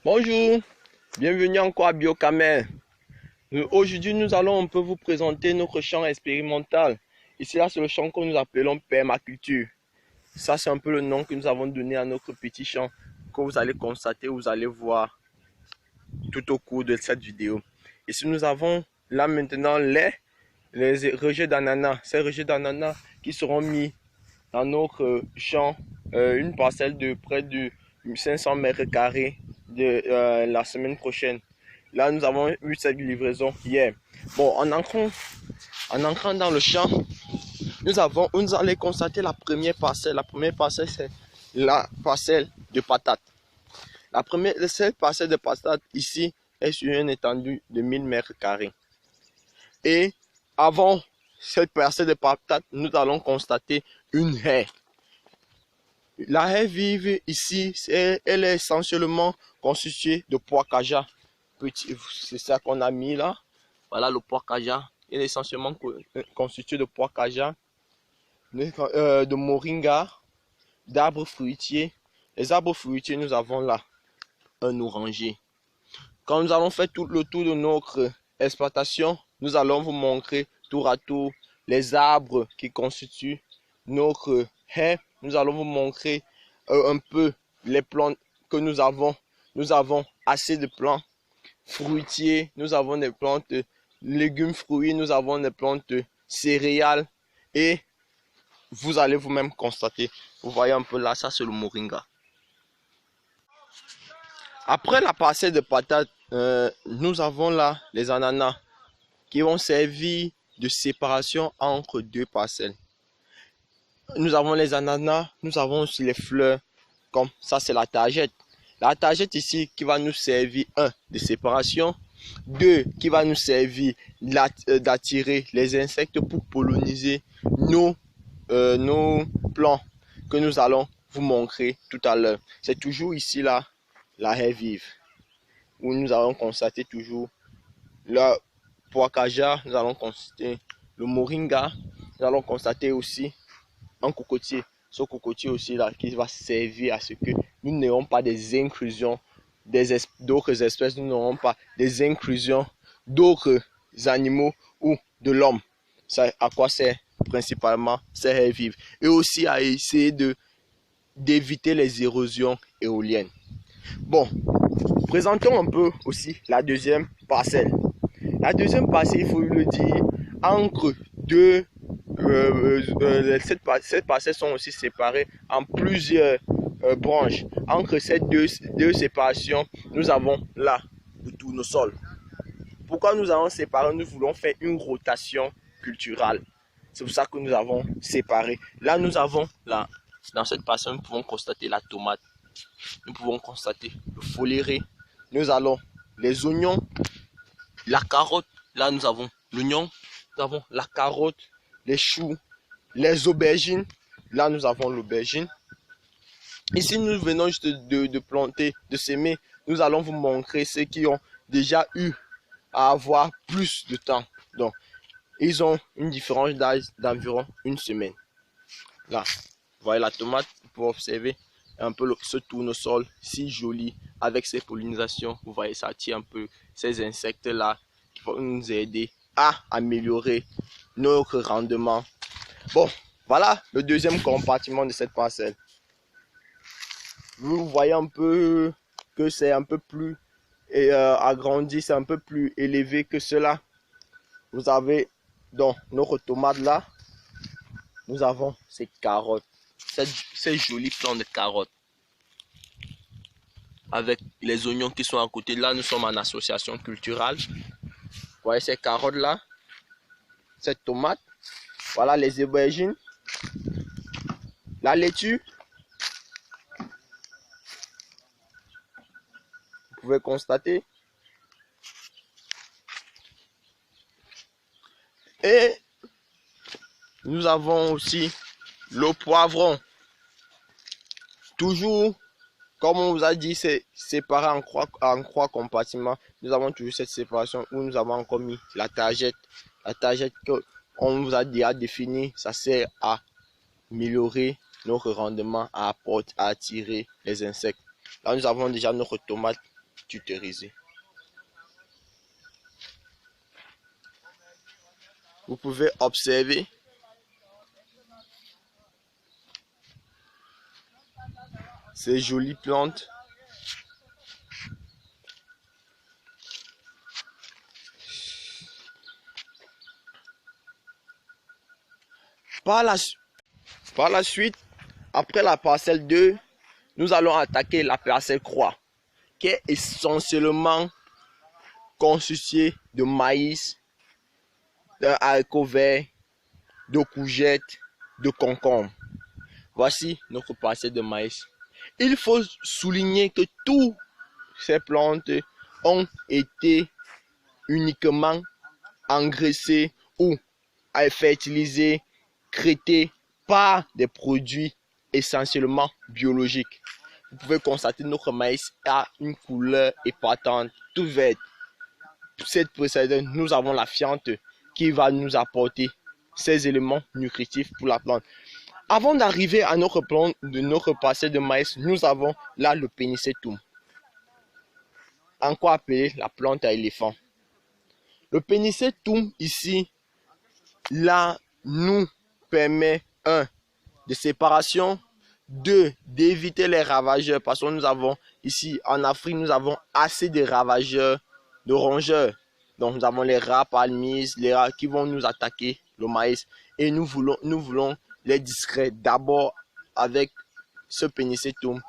Bonjour, bienvenue encore à Biocamel. Aujourd'hui, nous allons un peu vous présenter notre champ expérimental. Ici, là, c'est le champ que nous appelons permaculture. Ça, c'est un peu le nom que nous avons donné à notre petit champ que vous allez constater, vous allez voir tout au cours de cette vidéo. Ici, nous avons là maintenant les rejets d'ananas. Ces rejets d'ananas qui seront mis dans notre champ, une parcelle de près de 500 mètres carrés de la semaine prochaine. Là, nous avons eu cette livraison hier. Bon, en entrant dans le champ, vous allez constater la première parcelle. La première parcelle, c'est la parcelle de patates. Cette parcelle de patates ici est sur une étendue de 1000 mètres carrés. Et avant cette parcelle de patates, nous allons constater une haie. La haie vive ici, elle est essentiellement constituée de pois caja. C'est ça qu'on a mis là. Voilà le pois caja. Il est essentiellement constitué de pois caja, de moringa, d'arbres fruitiers. Les arbres fruitiers, nous avons là un oranger. Quand nous allons faire tout le tour de notre exploitation, nous allons vous montrer tour à tour les arbres qui constituent notre haie. Nous allons vous montrer un peu les plantes que nous avons. Nous avons assez de plantes fruitiers, nous avons des plantes légumes, fruits, nous avons des plantes céréales et vous allez vous-même constater. Vous voyez un peu là, ça c'est le moringa. Après la parcelle de patates, nous avons là les ananas qui vont servir de séparation entre deux parcelles. Nous avons les ananas, nous avons aussi les fleurs, comme ça c'est la tagette. La tagette ici qui va nous servir, de séparation, 2, qui va nous servir d'attirer les insectes pour polliniser nos plants que nous allons vous montrer tout à l'heure. C'est toujours ici là, la haie vive, où nous allons constater toujours le pois caja, nous allons constater le moringa, nous allons constater aussi un cocotier. Ce cocotier aussi là qui va servir à ce que nous n'ayons pas des inclusions d'autres espèces, nous n'aurons pas des inclusions d'autres animaux ou de l'homme. C'est à quoi sert principalement ces haies vives. Et aussi à essayer d'éviter les érosions éoliennes. Bon, présentons un peu aussi la deuxième parcelle. La deuxième parcelle, il faut le dire, entre deux cette parcelle sont aussi séparées en plusieurs branches. Entre ces deux séparations, nous avons là le tournesol. Pourquoi nous avons séparé? Nous voulons faire une rotation culturelle. C'est pour ça que nous avons séparé. Là, nous avons là, dans cette parcelle, nous pouvons constater la tomate. Nous pouvons constater le foléré. Nous avons les oignons, la carotte. Là, nous avons l'oignon, nous avons la carotte, les choux, les aubergines. Là, nous avons l'aubergine. Ici, nous venons juste de planter, de semer. Nous allons vous montrer ceux qui ont déjà eu à avoir plus de temps. Donc, ils ont une différence d'âge d'environ une semaine. Là, vous voyez la tomate, vous pouvez observer un peu ce tournesol si joli avec ses pollinisations. Vous voyez, ça attire un peu ces insectes-là qui vont nous aider à améliorer notre rendement. Bon, voilà le deuxième compartiment de cette parcelle. Vous voyez un peu que c'est un peu plus agrandi, c'est un peu plus élevé que cela. Vous avez donc notre tomate là. Nous avons ces carottes, ces jolis plants de carottes. Avec les oignons qui sont à côté. Là, nous sommes en association culturelle. Vous voyez ces carottes là, cette tomate. Voilà les aubergines, la laitue. Vous pouvez constater. Et nous avons aussi le poivron. Toujours, comme on vous a dit, c'est séparé en trois compartiments. Nous avons toujours cette séparation où nous avons encore mis la tagette. La tagette qu'on vous a déjà définie, ça sert à améliorer notre rendement, à attirer les insectes. Là, nous avons déjà notre tomate tutorisé. Vous pouvez observer ces jolies plantes. Par la suite, après la parcelle 2, nous allons attaquer la parcelle croix, qui est essentiellement constituée de maïs, d'un haricot vert, de courgettes, de concombres. Voici notre parcelle de maïs. Il faut souligner que toutes ces plantes ont été uniquement engraissées ou fertilisées, traitées par des produits essentiellement biologiques. Vous pouvez constater que notre maïs a une couleur épatante, tout verte. Cette précédente, nous avons la fiente qui va nous apporter ces éléments nutritifs pour la plante. Avant d'arriver à notre plante de notre parcelle de maïs, nous avons là le Pénicetum, encore appelé la plante à éléphant. Le Pénicetum ici, là, nous permet 1. de séparation, 2. d'éviter les ravageurs, parce que nous avons ici en Afrique, nous avons assez de ravageurs, de rongeurs. Donc nous avons les rats palmistes, les rats qui vont nous attaquer le maïs, et nous voulons les distraire d'abord avec ce Pénicetum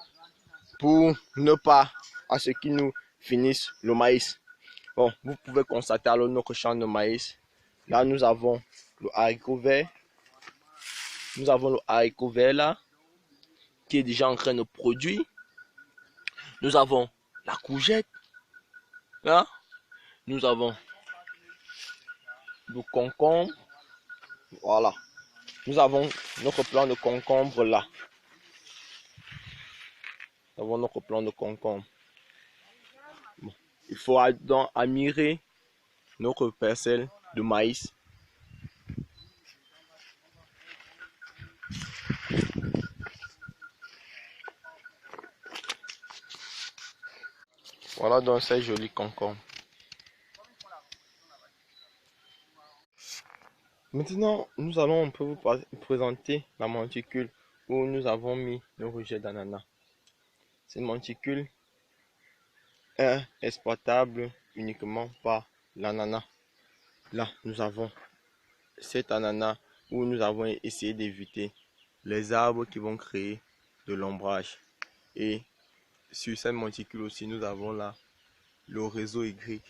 pour ne pas à ce qu'ils nous finissent le maïs. Bon, vous pouvez constater alors notre champ de maïs. Là, nous avons le haricot vert. Nous avons le haricot vert là, qui est déjà en train de produire. Nous avons la courgette. Là, nous avons le concombre. Voilà. Nous avons notre plan de concombre là. Nous avons notre plan de concombre. Bon. Il faut donc admirer notre parcelle de maïs. Voilà donc ces jolis concombres. Maintenant, nous allons un peu vous présenter la monticule où nous avons mis le rejet d'ananas. Cette monticule est exploitable uniquement par l'ananas. Là, nous avons cet ananas où nous avons essayé d'éviter les arbres qui vont créer de l'ombrage. Et sur cette monticule aussi, nous avons là le réseau Y,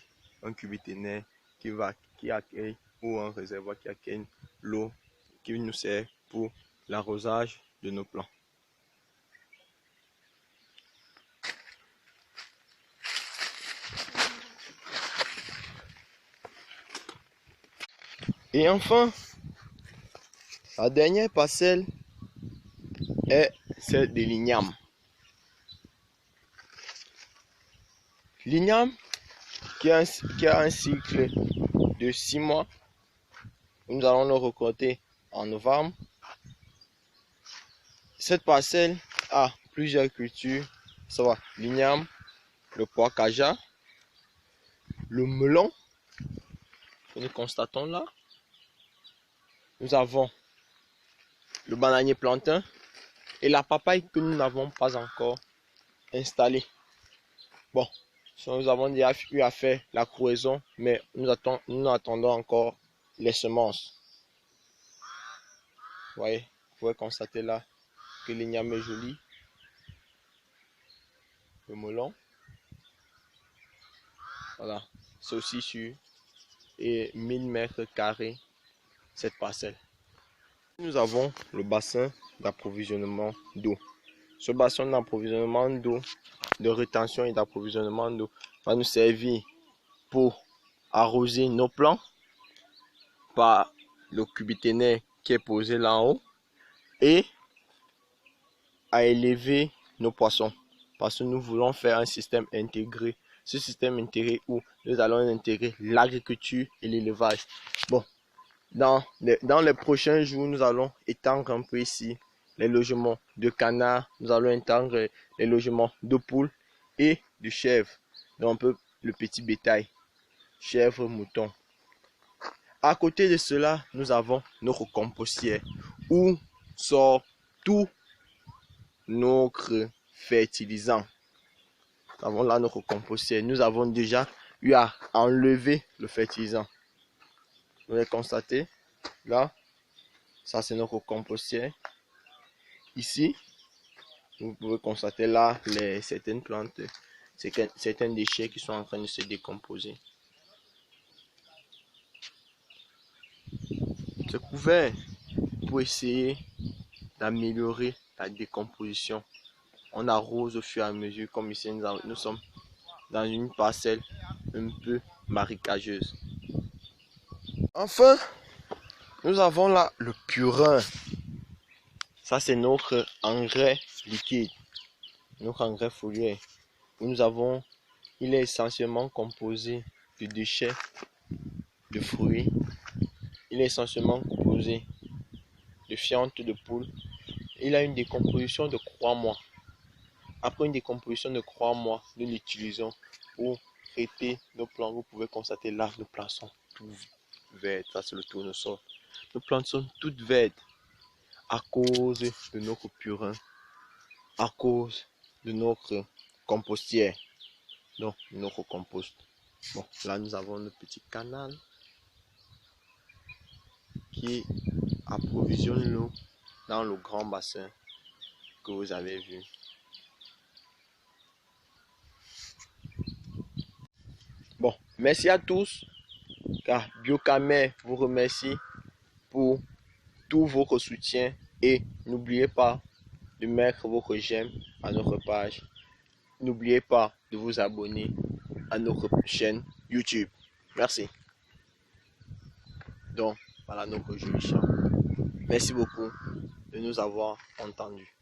un cubiténaire qui accueille, ou un réservoir qui accueille l'eau qui nous sert pour l'arrosage de nos plants. Et enfin, la dernière parcelle est celle de l'igname. L'igname qui a un cycle de 6 mois. Nous allons le récolter en novembre. Cette parcelle a plusieurs cultures, ça va l'igname, le pois caja, le melon que nous constatons là. Nous avons le bananier plantain et la papaye que nous n'avons pas encore installée. Bon, nous avons déjà eu à faire la croisson, mais nous attendons encore les semences. Vous voyez, vous pouvez constater là que l'igname est joli. Le melon. Voilà, c'est aussi sur 1000 mètres carrés cette parcelle. Nous avons le bassin d'approvisionnement d'eau. Ce bassin d'approvisionnement d'eau, de rétention et d'approvisionnement d'eau va nous servir pour arroser nos plants par le cubiténaire qui est posé là en haut et à élever nos poissons parce que nous voulons faire un système intégré. Ce système intégré où nous allons intégrer l'agriculture et l'élevage. Bon, dans les prochains jours, nous allons étendre un peu ici les logements de canards, nous allons étendre les logements de poules et de chèvres. Donc un peu le petit bétail, chèvres, moutons. À côté de cela, nous avons notre compostière où sort tout notre fertilisant. Nous avons là notre compostière. Nous avons déjà eu à enlever le fertilisant. Vous allez constater, là, ça c'est notre compostière. Ici, vous pouvez constater là certaines plantes, certains déchets qui sont en train de se décomposer. C'est couvert pour essayer d'améliorer la décomposition. On arrose au fur et à mesure, comme ici nous sommes dans une parcelle un peu marécageuse. Enfin, nous avons là le purin. Ça c'est notre engrais liquide, notre engrais foliaire. Il est essentiellement composé de déchets de fruits. Il est essentiellement composé de fientes de poule. Il a une décomposition de 3 mois. Après une décomposition de 3 mois, nous l'utilisons pour traiter nos plantes. Vous pouvez constater là, nos plantes sont toutes vertes. Ça, c'est le tournesol. Nos plantes sont toutes vertes à cause de notre purin, à cause de notre compostière, donc notre compost. Bon, là, nous avons le petit canal qui approvisionne l'eau dans le grand bassin que vous avez vu. Bon, merci à tous, car Biokamer vous remercie pour tout votre soutien et n'oubliez pas de mettre votre j'aime à notre page. N'oubliez pas de vous abonner à notre chaîne YouTube. Merci. Donc, voilà notre joli chant. Merci beaucoup de nous avoir entendus.